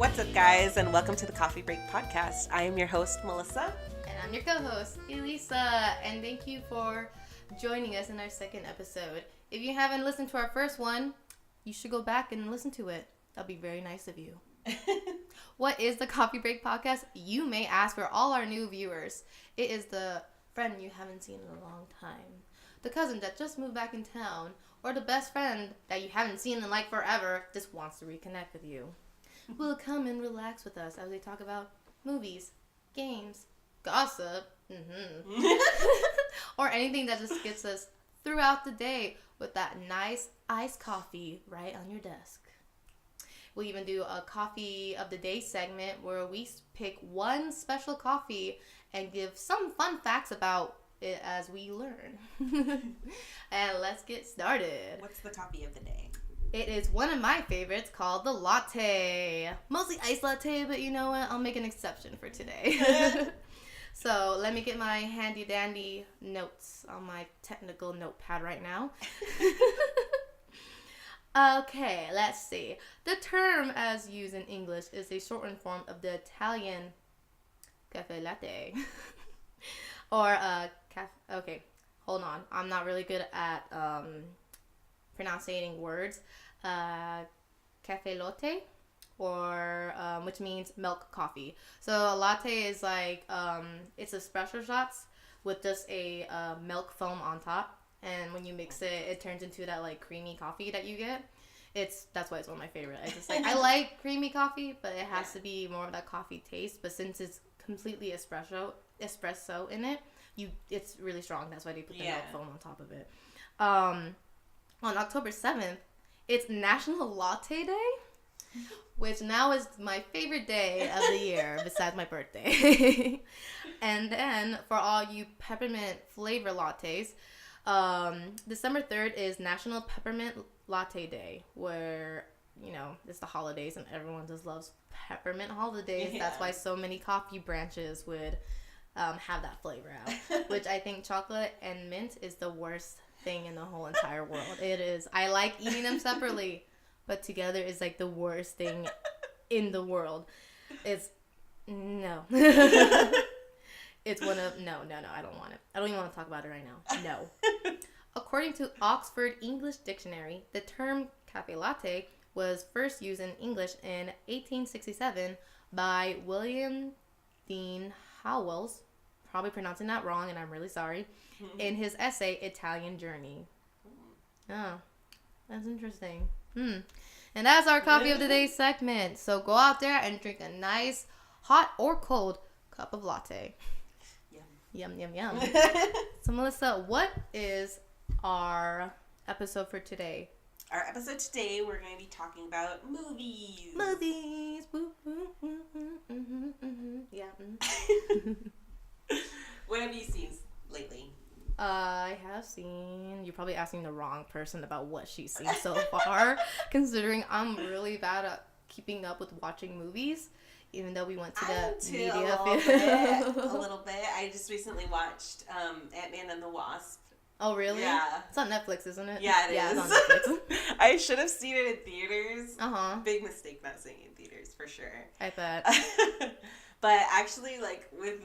What's up, guys, and welcome to the Coffee Break Podcast. I am your host, Melissa. And I'm your co-host, Elisa. And thank you for joining us in our second episode. If you haven't listened to our first one, you should go back and listen to it. That'll be very nice of you. What is the Coffee Break Podcast? You may ask for all our new viewers. It is the friend you haven't seen in a long time, the cousin that just moved back in town, or the best friend that you haven't seen in like forever just wants to reconnect with you. Will come and relax with us as we talk about movies, games, gossip, or anything that just gets us throughout the day with that nice iced coffee right on your desk. We'll even do a coffee of the day segment where we pick one special coffee and give some fun facts about it as we learn. And let's get started. What's the coffee of the day? It is one of my favorites called the latte. Mostly iced latte, but you know what? I'll make an exception for today. So let me get my handy dandy notes on my technical notepad right now. Okay, let's see. The term as used in English is a shortened form of the Italian cafe latte. Or okay, hold on. I'm not really good at pronouncing words. Cafe latte, or which means milk coffee. So a latte is like it's espresso shots with just a milk foam on top, and when you mix it, it turns into that like creamy coffee that you get. That's why it's one of my favorite. I like creamy coffee, but it has to be more of that coffee taste. But since it's completely espresso in it, it's really strong. That's why they put the milk foam on top of it. On October 7th, it's National Latte Day, which now is my favorite day of the year besides my birthday. And then for all you peppermint flavor lattes, December 3rd is National Peppermint Latte Day, where, you know, it's the holidays and everyone just loves peppermint holidays. Yeah. That's why so many coffee branches would have that flavor out, which I think chocolate and mint is the worst thing in the whole entire world. It is. I like eating them separately, but together is like the worst thing in the world. It's no. It's one of no, I don't want it. I don't even want to talk about it right now. No. According to Oxford English Dictionary, the term cafe latte was first used in English in 1867 by William Dean Howells, probably pronouncing that wrong, and I'm really sorry, in his essay, Italian Journey. Oh, that's interesting. And that's our coffee of the day segment. So go out there and drink a nice, hot or cold cup of latte. Yum, yum, yum. So, Melissa, what is our episode for today? Our episode today, we're going to be talking about movies. Movies. Yeah. What have you seen lately? I have seen... You're probably asking the wrong person about what she's seen so far, considering I'm really bad at keeping up with watching movies, even though we went to the media field. A little bit. I just recently watched Ant-Man and the Wasp. Oh, really? Yeah. It's on Netflix, isn't it? Yeah, it is. It's on Netflix. I should have seen it in theaters. Uh-huh. Big mistake not seeing it in theaters, for sure. I bet. But actually, like, with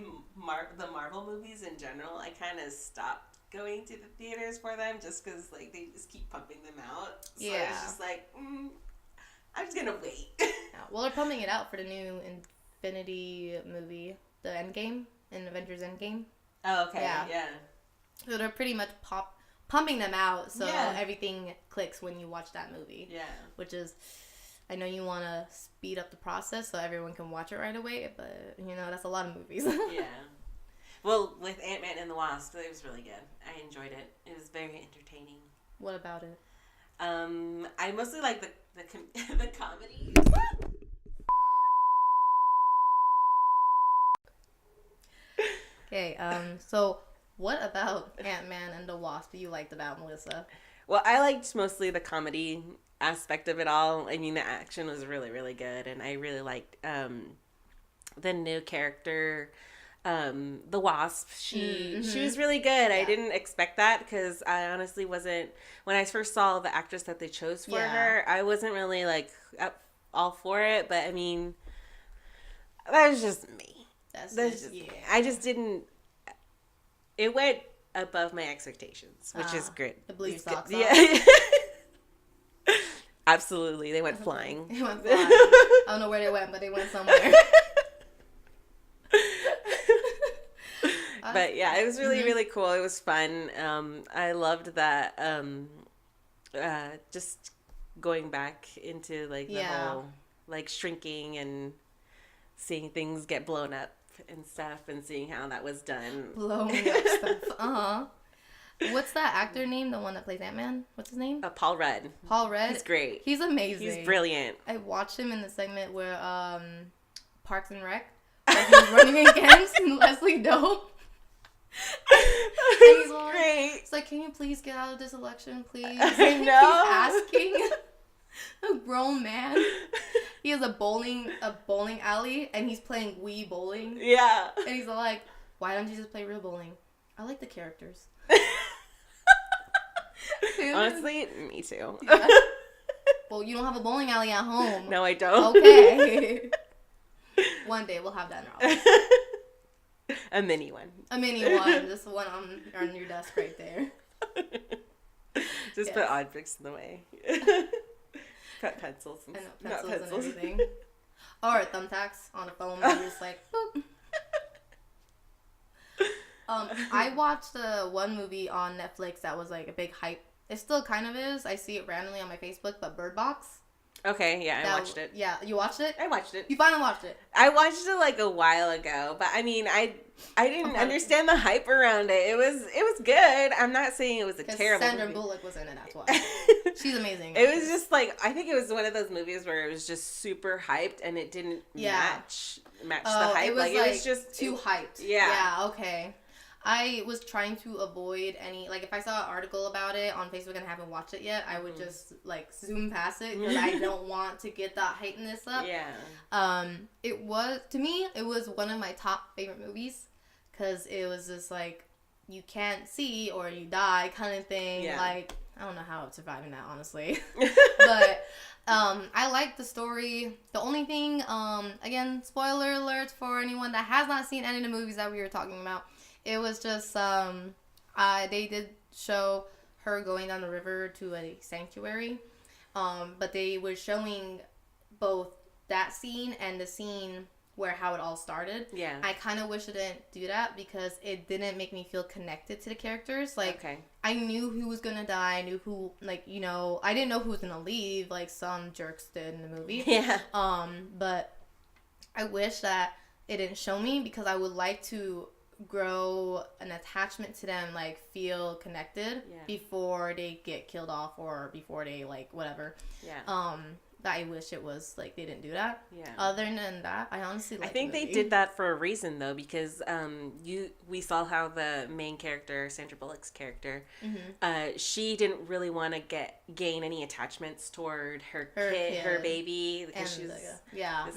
the Marvel movies in general, I kind of stopped going to the theaters for them just because, like, they just keep pumping them out. So yeah. it's just like, I'm just going to wait. Yeah. Well, they're pumping it out for the new Infinity movie, the Endgame, in Avengers Endgame. Oh, okay. Yeah. So they're pretty much pumping them out, so everything clicks when you watch that movie. Yeah. Which is, I know you want to speed up the process so everyone can watch it right away, but, you know, that's a lot of movies. Yeah. Well, with Ant-Man and the Wasp, it was really good. I enjoyed it. It was very entertaining. What about it? I mostly like the comedy. Okay, so what about Ant-Man and the Wasp do you liked about, Melissa? Well, I liked mostly the comedy aspect of it all. I mean, the action was really, really good, and I really liked the new character, the Wasp. She was really good. Yeah. I didn't expect that because I honestly wasn't, when I first saw the actress that they chose for her, I wasn't really like all for it, but I mean, that was just me. That's Just me. I just didn't. It went above my expectations, which is great. It blew your socks off. Yeah. Absolutely, they went flying. They went flying. I don't know where they went, but they went somewhere. But yeah, it was really, really cool. It was fun. I loved that. Just going back into like the whole like shrinking and seeing things get blown up and stuff, and seeing how that was done. Blowing up stuff. What's that actor name? The one that plays Ant-Man? What's his name? Paul Rudd. Paul Rudd. He's great. He's amazing. He's brilliant. I watched him in the segment where Parks and Rec, where he was running against Leslie Dope. And he's like, great. It's like, can you please get out of this election, please? I know. He's asking a grown man. He has a bowling alley, and he's playing Wii bowling. Yeah. And he's like, why don't you just play real bowling? I like the characters. Honestly, me too. Yeah. Well, you don't have a bowling alley at home. No, I don't. Okay. One day we'll have that in our office. A mini one. A mini one. Just one on your desk right there. Just put objects in the way. Cut pencils. And pencils and everything. Or thumbtacks on a phone. You're just like, boop. I watched one movie on Netflix that was like a big hype. It still kind of is. I see it randomly on my Facebook, but Bird Box. Okay, yeah, I watched it. Yeah, you watched it? I watched it. You finally watched it. I watched it like a while ago, but I mean, I didn't understand the hype around it. It was good. I'm not saying it was a terrible Sandra movie. Bullock was in it, that's why. She's amazing. It was just like, I think it was one of those movies where it was just super hyped and it didn't match the hype. It was like it was just too hyped. Yeah. Yeah, okay. I was trying to avoid any, like, if I saw an article about it on Facebook and haven't watched it yet, I would just, like, zoom past it because I don't want to get that hypeness up. Yeah. It was, to me, it was one of my top favorite movies because it was just, like, you can't see or you die kind of thing. Yeah. Like, I don't know how I'm surviving that, honestly. But I liked the story. The only thing, again, spoiler alerts for anyone that has not seen any of the movies that we were talking about. It was just, they did show her going down the river to a sanctuary, but they were showing both that scene and the scene where how it all started. Yeah. I kind of wish it didn't do that because it didn't make me feel connected to the characters. Like, I knew who was gonna die, I knew who, like, you know, I didn't know who was gonna leave, like some jerks did in the movie. Yeah. But I wish that it didn't show me because I would like to grow an attachment to them, like feel connected before they get killed off or before they like whatever. Yeah. I wish it was like they didn't do that. Yeah. Other than that, I honestly like. I think the they did that for a reason though, because we saw how the main character, Sandra Bullock's character, she didn't really want to gain any attachments toward her kid, her baby, because she's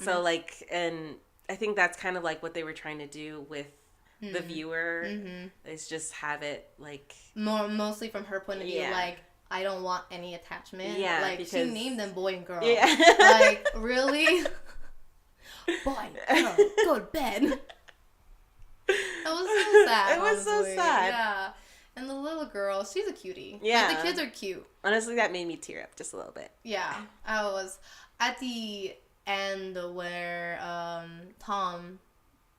So like, and I think that's kind of like what they were trying to do with the viewer is just have it like mostly from her point of view, like I don't want any attachment. Yeah, like because she named them boy and girl. Yeah, like really, boy, girl, go to bed. That was so sad. It was so sad. Yeah, and the little girl, she's a cutie. Yeah, like, the kids are cute. Honestly, that made me tear up just a little bit. Yeah, I was at the end where Tom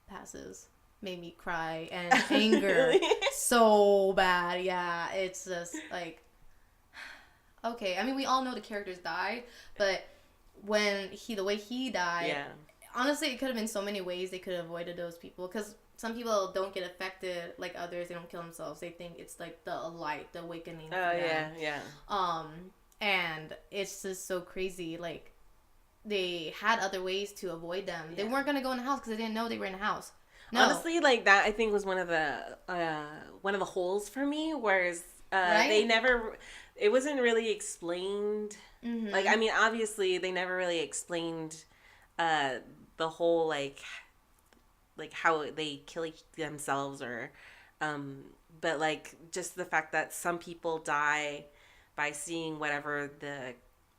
passes. Made me cry and anger really? So bad. Yeah, it's just like, okay. I mean, we all know the characters died, but when the way he died, honestly, it could have been so many ways they could have avoided those people. Because some people don't get affected like others. They don't kill themselves. They think it's like the light, the awakening. Oh yeah. And it's just so crazy. Like, they had other ways to avoid them. They weren't gonna go in the house because they didn't know they were in the house. No. Honestly, like that, I think was one of the holes for me. Whereas they never, it wasn't really explained. Like, I mean, obviously, they never really explained the whole like how they kill themselves or, but like just the fact that some people die by seeing whatever the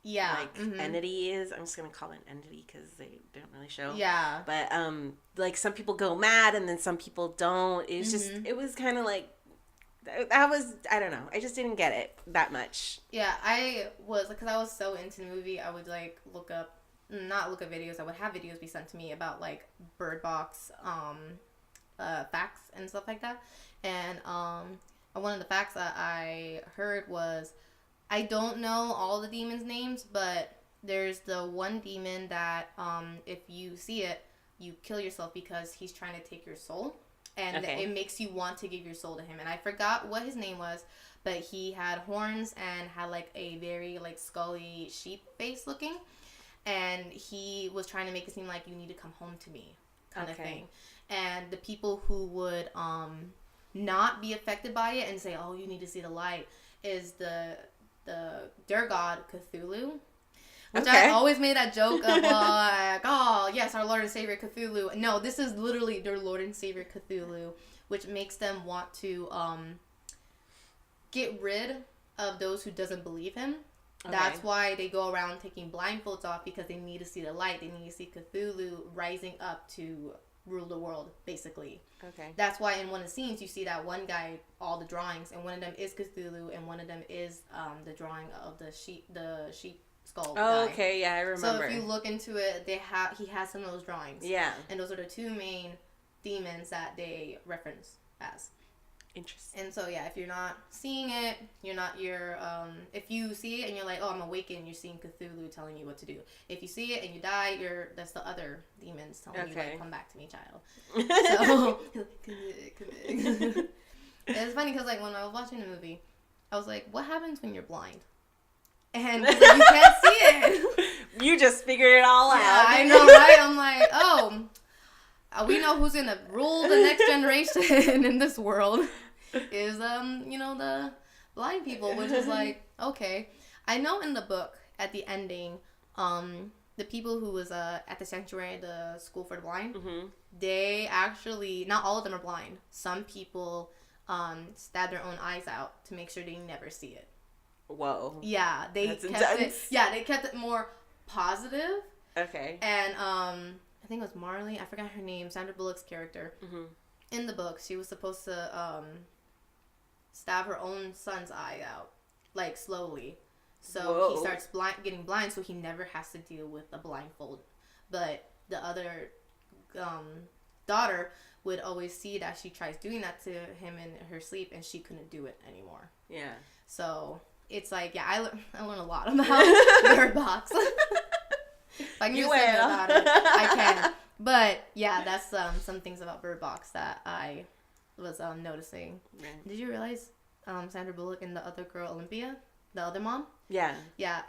Yeah. like entity is. I'm just gonna call it an entity because they don't really show. Yeah. But like some people go mad and then some people don't. It's just it was kind of like that was, I don't know. I just didn't get it that much. Yeah, I was, because I was so into the movie, I would like not look up videos. I would have videos be sent to me about like Bird Box facts and stuff like that. And one of the facts that I heard was, I don't know all the demons' names, but there's the one demon that if you see it, you kill yourself because he's trying to take your soul. And it makes you want to give your soul to him. And I forgot what his name was, but he had horns and had like a very like scully sheep face looking. And he was trying to make it seem like you need to come home to me kind of thing. And the people who would not be affected by it and say, oh, you need to see the light, is their god Cthulhu. Which I always made that joke of like, oh, yes, our Lord and Savior Cthulhu. No, this is literally their Lord and Savior Cthulhu, which makes them want to get rid of those who doesn't believe him. Okay. That's why they go around taking blindfolds off, because they need to see the light. They need to see Cthulhu rising up to rule the world, basically. Okay. That's why in one of the scenes you see that one guy, all the drawings, and one of them is Cthulhu, and one of them is the drawing of the sheep skull. Oh, guy. Okay, yeah, I remember. So if you look into it, he has some of those drawings. Yeah. And those are the two main demons that they reference as. Interesting. And so yeah, if you're not seeing it, if you see it and you're like, oh, I'm awakened, you're seeing Cthulhu telling you what to do. If you see it and you die, that's the other demons telling you, like, come back to me, child. So it's funny because like when I was watching the movie, I was like, what happens when you're blind? And like, you can't see it. You just figured it all out. Yeah, I know, right? I'm like, oh, we know who's gonna rule the next generation in this world is the blind people, which is like, okay. I know in the book at the ending, the people who was at the sanctuary, the school for the blind, they actually, not all of them are blind. Some people stab their own eyes out to make sure they never see it. Whoa. Yeah, they kept it more positive. Okay. And I think it was Marley. I forgot her name. Sandra Bullock's character. In the book, she was supposed to stab her own son's eye out, like slowly. So he starts getting blind, so he never has to deal with a blindfold. But the other daughter would always see that she tries doing that to him in her sleep, and she couldn't do it anymore. Yeah. So it's like, yeah, I learned a lot about Bird Box. If I can just say about it, I can. But yeah, that's some things about Bird Box that I was noticing. Right. Did you realize Sandra Bullock and the other girl, Olympia, the other mom? Yeah. Yeah.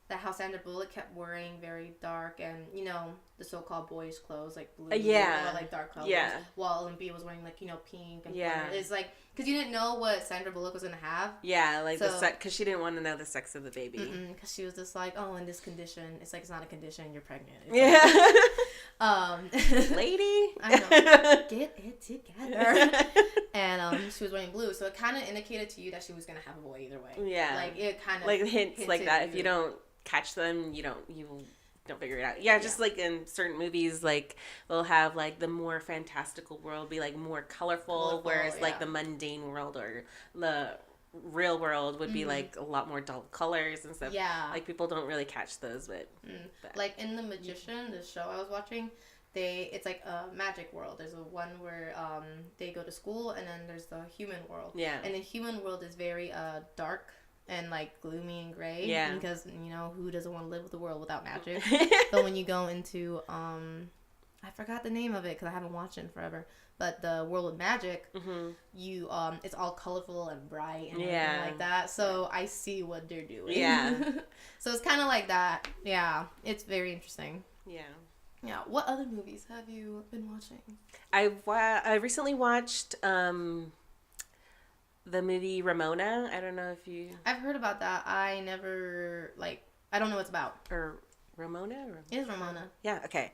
That how Sandra Bullock kept wearing very dark and the so-called boyish clothes, like blue or like dark colors. Yeah. While Olympia was wearing like pink and it's like, because you didn't know what Sandra Bullock was gonna have. Yeah, like because she didn't want to know the sex of the baby. Because she was just like, oh, in this condition, it's like, it's not a condition, you're pregnant. It's lady, I know, get it together. And she was wearing blue, so it kind of indicated to you that she was gonna have a boy either way. Yeah, like it kind of like hints like that. If you don't catch them, you don't figure it out. Yeah, just like in certain movies, like they'll have like the more fantastical world be like more colorful whereas like the mundane world or the real world would be like a lot more dull colors and stuff. Yeah, like people don't really catch those, but like in The Magician, the show I was watching, it's like a magic world. There's a one where they go to school, and then there's the human world. Yeah, and the human world is very dark and like gloomy and gray. Yeah, because who doesn't want to live with the world without magic? But when you go into I forgot the name of it because I haven't watched it in forever. But the world of magic, you it's all colorful and bright and everything like that. So I see what they're doing. Yeah. So it's kind of like that. Yeah, it's very interesting. Yeah. Yeah. What other movies have you been watching? I recently watched the movie Ramona. I don't know if you... I've heard about that. I never, I don't know what it's about. Or Ramona? It is Ramona. Yeah, okay.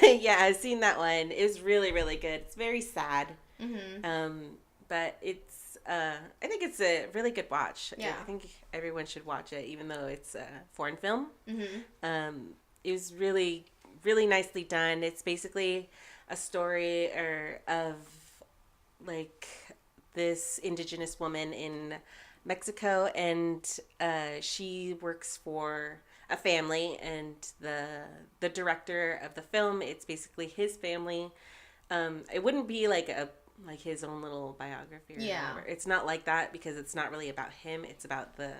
Yeah, I've seen that one. It was really, really good. It's very sad. But it's I think it's a really good watch. Yeah. I think everyone should watch it, even though it's a foreign film. Mm-hmm. It was really, really nicely done. It's basically a story of like this indigenous woman in Mexico, and she works for a family, and the director of the film, it's basically his family. It wouldn't be like his own little biography or whatever. It's not like that because it's not really about him. It's about the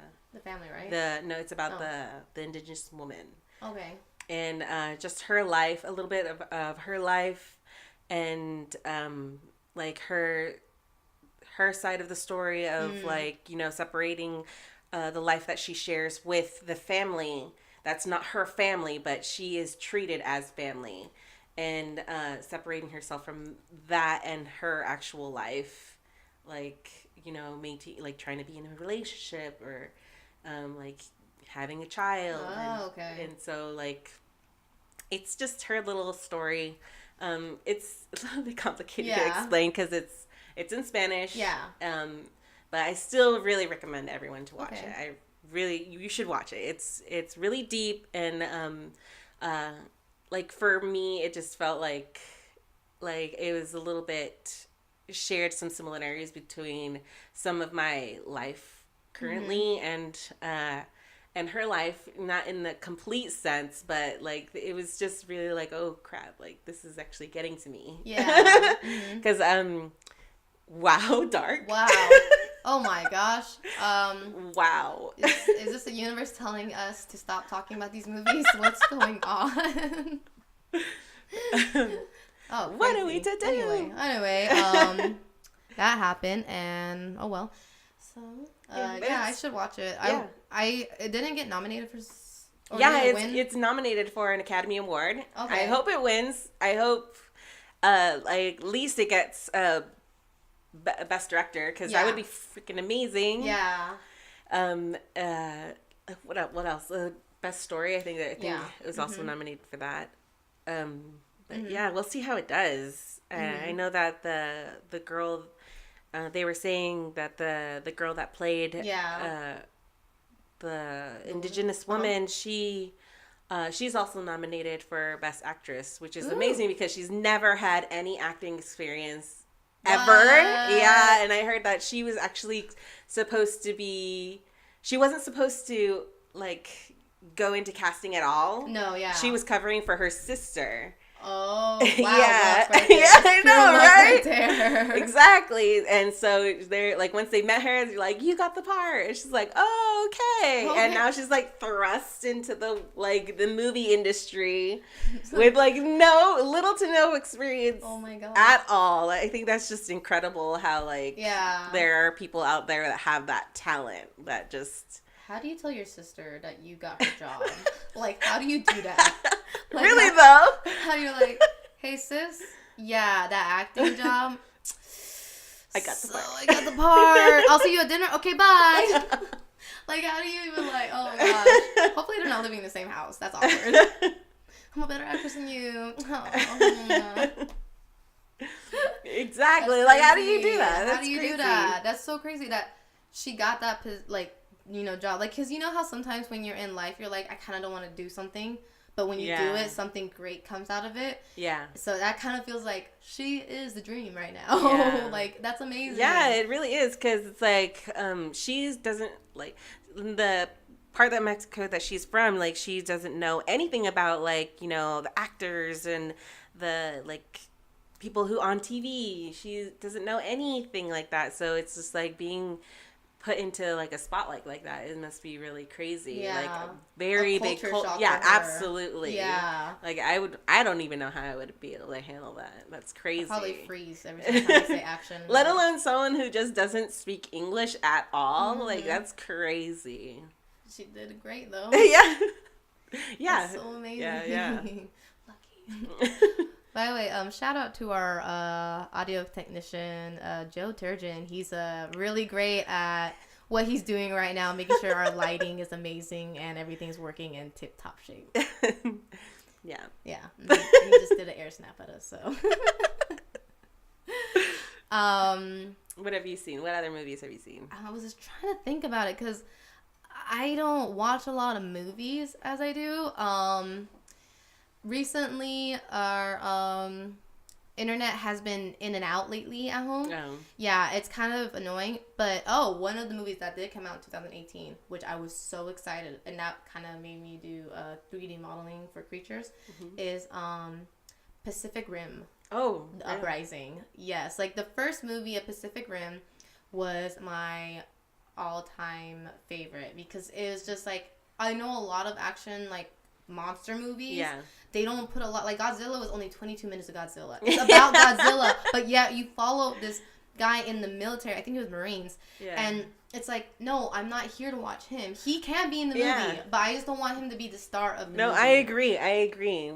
family, right? it's about the indigenous woman. Okay. And just her life, a little bit of her life, and like her side of the story of like, you know, separating the life that she shares with the family that's not her family, but she is treated as family, and separating herself from that and her actual life, like, you know, like trying to be in a relationship or like having a child. Okay. And so like it's just her little story. It's a little bit complicated to explain because it's in Spanish. Yeah. But I still really recommend everyone to watch it. You should watch it. It's really deep, and like for me, it just felt like it was a little bit shared some similarities between some of my life currently and her life, not in the complete sense, but like it was just really like, oh crap, like this is actually getting to me. Yeah. Because wow, dark. Wow. Oh my gosh. Wow. Is this the universe telling us to stop talking about these movies? What's going on? Oh, what are we to do? Anyway, that happened, and oh well. So, I should watch it. Yeah. It didn't get nominated for. It's nominated for an Academy Award. Okay. I hope it wins. I hope, like, at least it gets Best Director, because that would be freaking amazing. Yeah. What else? Best Story. I think it was also nominated for that. But yeah, we'll see how it does. I know that the girl, they were saying that the girl that played the indigenous woman, she's also nominated for Best Actress, which is amazing because she's never had any acting experience ever. Yeah, and I heard that she was actually she wasn't supposed to like go into casting at all. No, yeah. She was covering for her sister. Oh, wow. Yeah. Right there. Yeah, I know, right? There. Exactly. And so they're like, once they met her, they're like, you got the part. And she's like, oh, okay. And now she's like thrust into the movie industry with like little to no experience. Oh my God. At all. I think that's just incredible how like there are people out there that have that talent that just. How do you tell your sister that you got her job? Like, how do you do that? Like, really, though? How do you like, hey, sis? Yeah, that acting job. I got the part. I got the part. I'll see you at dinner. Okay, bye. Like, how do you even like, oh my gosh. Hopefully they're not living in the same house. That's awkward. I'm a better actress than you. Oh. Exactly. Like, how do you do that? That's how do you crazy. do that? That's so crazy that she got that, like, you know, job. Like, because you know how sometimes when you're in life, you're like, I kind of don't want to do something. But when you do it, something great comes out of it. Yeah. So that kind of feels like she is the dream right now. Yeah. Like, that's amazing. Yeah, it really is. Because it's like, she doesn't, like, the part of Mexico that she's from, like, she doesn't know anything about, like, you know, the actors and the, like, people who on TV. She doesn't know anything like that. So it's just, like, being put into like a spotlight like that, it must be really crazy. Like a very big shock. Yeah, absolutely. Yeah. Like I don't even know how I would be able to handle that. That's crazy. I'd probably freeze every time I say action. Let alone someone who just doesn't speak English at all. Mm-hmm. Like that's crazy. She did great though. Yeah. Yeah. That's so amazing. Yeah. Lucky. By the way, shout out to our audio technician, Joe Turgeon. He's really great at what he's doing right now, making sure our lighting is amazing and everything's working in tip-top shape. Yeah. Yeah. He just did an air snap at us, so. What What have you seen? What other movies have you seen? I was just trying to think about it because I don't watch a lot of movies as I do. Recently, our internet has been in and out lately at home. Oh. Yeah, it's kind of annoying. But, one of the movies that did come out in 2018, which I was so excited, and that kind of made me do 3D modeling for creatures, is Pacific Rim. Oh. The Uprising. Yes, like the first movie of Pacific Rim was my all-time favorite because it was just like, I know a lot of action, like, monster movies. Yeah. They don't put a lot, like Godzilla was only 22 minutes of Godzilla. It's about Godzilla, but yeah, you follow this guy in the military, I think it was Marines, and it's like, no, I'm not here to watch him. He can be in the movie, but I just don't want him to be the star of the movie. No, I agree.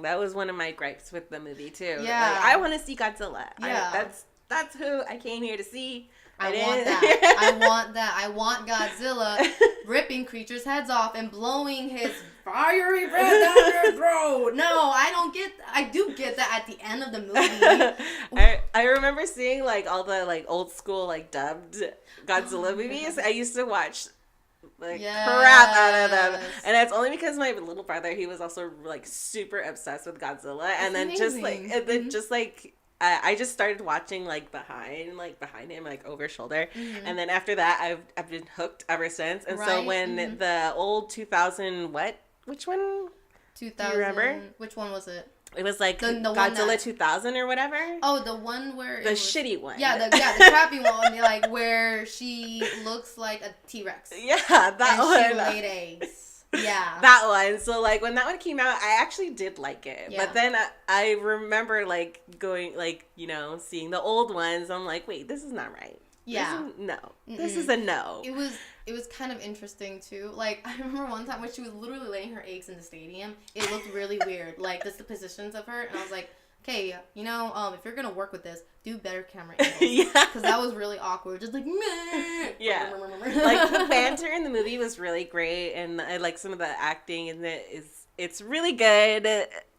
That was one of my gripes with the movie too. Yeah. Like, I want to see Godzilla. Yeah. That's who I came here to see. I want that. I want Godzilla ripping creatures' heads off and blowing his fiery breath down their throat. No, I do get that at the end of the movie. I remember seeing like all the like old school like dubbed Godzilla movies. I used to watch crap out of them, and that's only because my little brother, he was also like super obsessed with Godzilla, and then just like I just started watching like behind him, like over shoulder, and then after that I've been hooked ever since. And so when the old 2000 which one? 2000. Do you remember? Which one was it? It was like the Godzilla 2000 or whatever. Oh, the one where the shitty one. Yeah, the crappy one, like where she looks like a T-Rex. Yeah, that one. She laid eggs. Yeah. That one. So, like, when that one came out, I actually did like it. Yeah. But then I remember, like, going, like, you know, seeing the old ones. I'm like, wait, this is not right. Yeah. This is a no. It was kind of interesting, too. Like, I remember one time when she was literally laying her eggs in the stadium. It looked really weird. Like, just the positions of her. And I was like, okay, you know, if you're going to work with this, do better camera angles. Yeah. Because that was really awkward. Just like, meh. Yeah. Like, the banter in the movie was really great. And I like some of the acting in it it's really good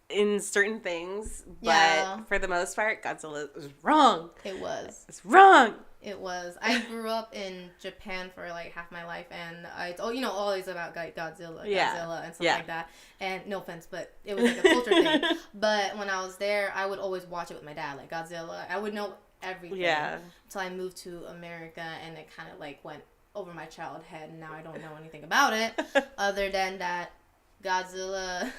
in certain things. But for the most part, Godzilla was wrong. It was. It's wrong. It was. I grew up in Japan for like half my life, and always about Godzilla and stuff like that. And no offense, but it was like a culture thing. But when I was there, I would always watch it with my dad, like Godzilla. I would know everything. Yeah. Until I moved to America, and it kind of like went over my childhood head, and now I don't know anything about it, other than that Godzilla.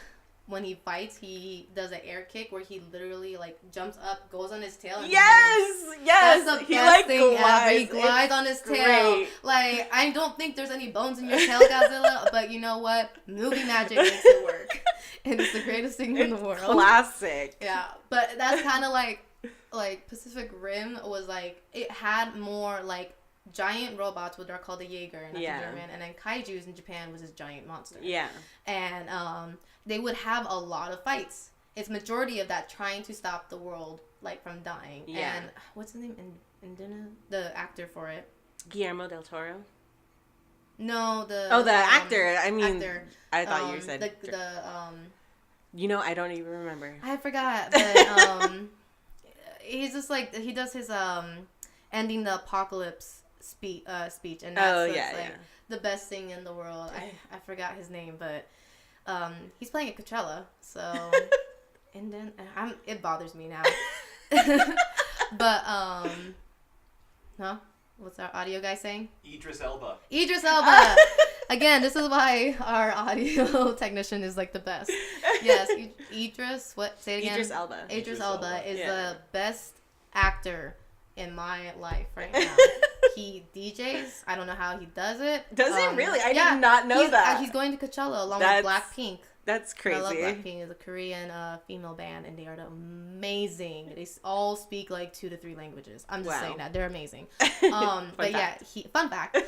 When he fights, he does an air kick where he literally like jumps up, goes on his tail. And yes. That's the best thing ever. He glides on his tail. Like, I don't think there's any bones in your tail, Godzilla, but you know what? Movie magic makes it work, and it's the greatest thing in the world. Classic. Yeah, but that's kind of like Pacific Rim was like, it had more like giant robots, what are called the Jaeger, and that's in German, and then kaijus in Japan was this giant monster. Yeah. And they would have a lot of fights. It's majority of that trying to stop the world like from dying. Yeah. And what's his name? The actor for it. Guillermo del Toro. No, the actor. I mean, I thought you said You know, I don't even remember. I forgot, but he's just like, he does his ending the apocalypse speech, and that's the best thing in the world. I forgot his name, but he's playing at Coachella, so and then it bothers me now. But what's our audio guy saying? Idris Elba. Again, this is why our audio technician is like the best. Yes, Idris. What? Say it again. Idris Elba is the best actor in my life right now. He DJs. I don't know how he does it. Does he really? I did not know that. He's going to Coachella along with Blackpink. That's crazy. I love Blackpink. It's a Korean female band, and they are amazing. They all speak like 2 to 3 languages. I'm just saying that. They're amazing. Fun fact.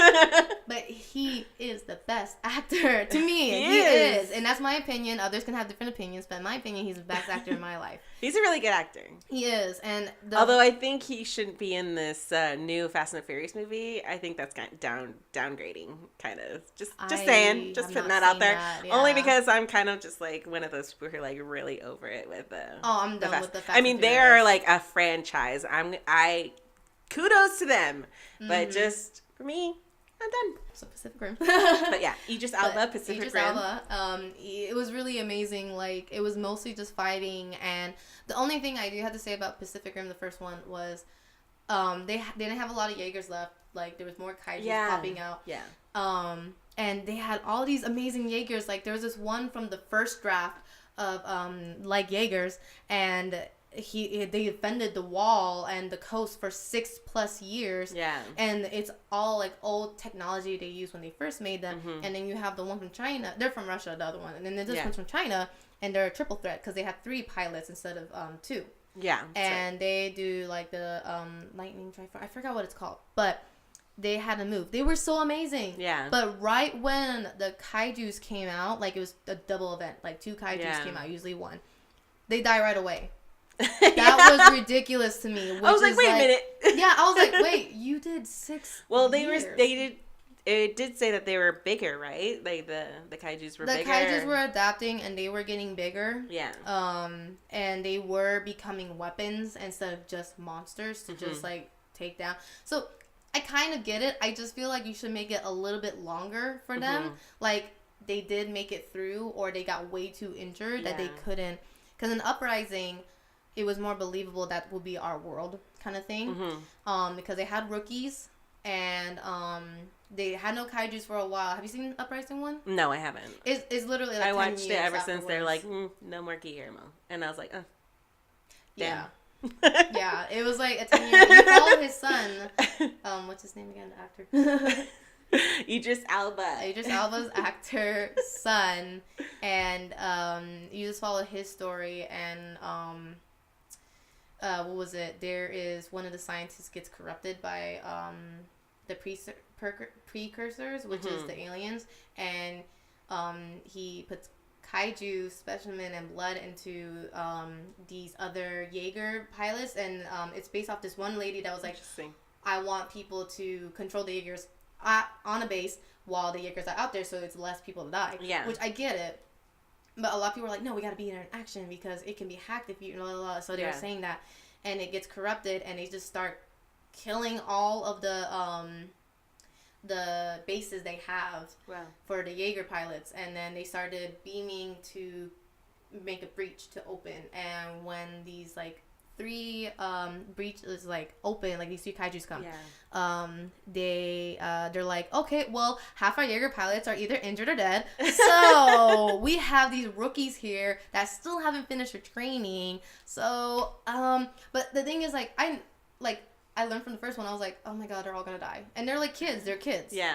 But he is the best actor to me. He is. And that's my opinion. Others can have different opinions, but in my opinion, he's the best actor in my life. He's a really good actor. He is. And although I think he shouldn't be in this new Fast and the Furious movie, I think that's kind of downgrading, kind of. Just saying. Just putting that out there. Only because I'm kind of just like one of those people who are like really over it with I'm done with the Fast I mean, and they Furious. are like a franchise. kudos to them. But just for me, I'm done. So Pacific Rim. But yeah, Idris Elba, Pacific Idris Rim. Elba, it was really amazing. Like, it was mostly just fighting, and the only thing I do have to say about Pacific Rim, the first one, was they didn't have a lot of Jaegers left. Like, there was more kaiju popping out. Yeah. And they had all these amazing Jaegers. Like, there was this one from the first draft of like Jaegers, and they defended the wall and the coast for 6+ years. Yeah. And it's all like old technology they used when they first made them. And then you have the one from China. They're from Russia, the other one. And then this one's from China, and they're a triple threat because they have 3 pilots instead of 2. Yeah. And they do like the lightning strike. I forgot what it's called, but they had to move. They were so amazing. Yeah. But right when the kaijus came out, like, it was a double event. Like, 2 kaijus came out, usually 1. They die right away. That was ridiculous to me. I was like, wait a minute. Yeah, I was like, wait, you did 6 Well, years. It did say that they were bigger, right? Like the kaijus were bigger. The kaijus were adapting, and they were getting bigger. Yeah. And they were becoming weapons instead of just monsters to just, like, take down. So I kind of get it. I just feel like you should make it a little bit longer for them. Like, they did make it through, or they got way too injured that they couldn't. Because in Uprising, it was more believable that would be our world kind of thing. Because they had rookies, and they had no kaijus for a while. Have you seen Uprising 1? No, I haven't. It's literally like I 10 watched it ever years since they're afterwards. like, no more Guillermo. And I was like, oh. Yeah. Damn. Yeah, it was like a 10 year. You follow his son. What's his name again? The actor. Idris Elba. Idris Elba's actor son, and you just follow his story, and what was it? There is one of the scientists gets corrupted by the precursors, which is the aliens, and he puts kaiju specimen and blood into these other Jaeger pilots, and it's based off this one lady that was like, I want people to control the Jaegers on a base while the Jaegers are out there, so it's less people to die. Yeah. Which I get it. But a lot of people were like, no, we got to be in action because it can be hacked if you... Blah, blah, blah. So they were saying that. And it gets corrupted, and they just start killing all of the bases they have for the Jaeger pilots. And then they started beaming to make a breach to open. And when these, like, 3 breaches, like, open, like, these 3 kaijus come, they're like, okay, well, half our Jaeger pilots are either injured or dead, so we have these rookies here that still haven't finished their training. So but the thing is, like, I learned from the first one, I was like, oh my god, they're all gonna die, and they're like kids,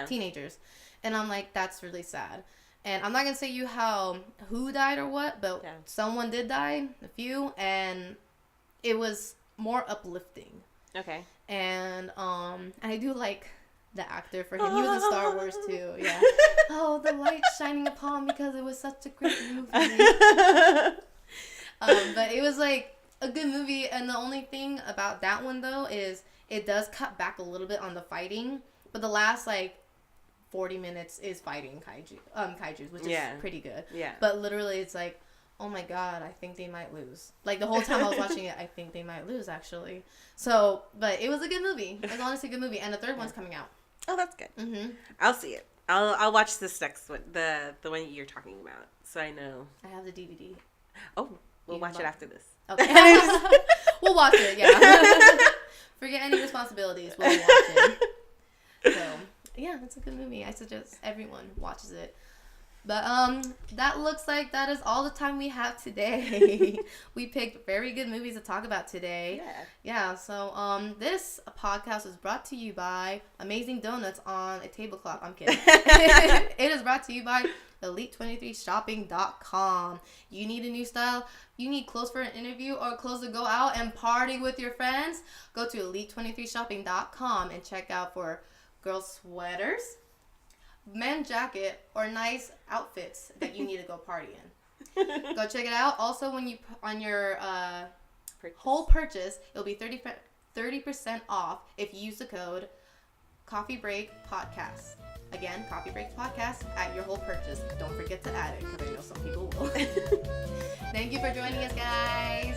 teenagers, and I'm like, that's really sad. And I'm not gonna say you who died or what, but someone did die, a few, and it was more uplifting. Okay. And I do like the actor for him. He was in Star Wars too. Yeah. Oh, the light shining upon, because it was such a great movie. But it was like a good movie, and the only thing about that one though is it does cut back a little bit on the fighting, but the last like 40 minutes is fighting kaijus, which is pretty good. Yeah. But literally, it's like, oh my god, I think they might lose. Like, the whole time I was watching it, I think they might lose, actually. So, but it was a good movie. It was honestly a good movie. And the 3rd one's coming out. Oh, that's good. I'll see it. I'll watch this next one, the one you're talking about, so I know. I have the DVD. Oh, we'll watch it after this. Okay. We'll watch it, yeah. Forget any responsibilities. We'll watch it. So, yeah, it's a good movie. I suggest everyone watches it. But that looks like that is all the time we have today. We picked very good movies to talk about today. Yeah. So this podcast is brought to you by Amazing Donuts on a tablecloth. I'm kidding. It is brought to you by Elite23shopping.com. You need a new style? You need clothes for an interview or clothes to go out and party with your friends? Go to Elite23shopping.com and check out for girls' sweaters, men's jacket, or nice outfits that you need to go party in. Go check it out. Also, when you on your whole purchase, it'll be 30% off if you use the code Coffee Break Podcast. Again, Coffee Break Podcast at your whole purchase. Don't forget to add it, because I know some people will. Thank you for joining us, guys.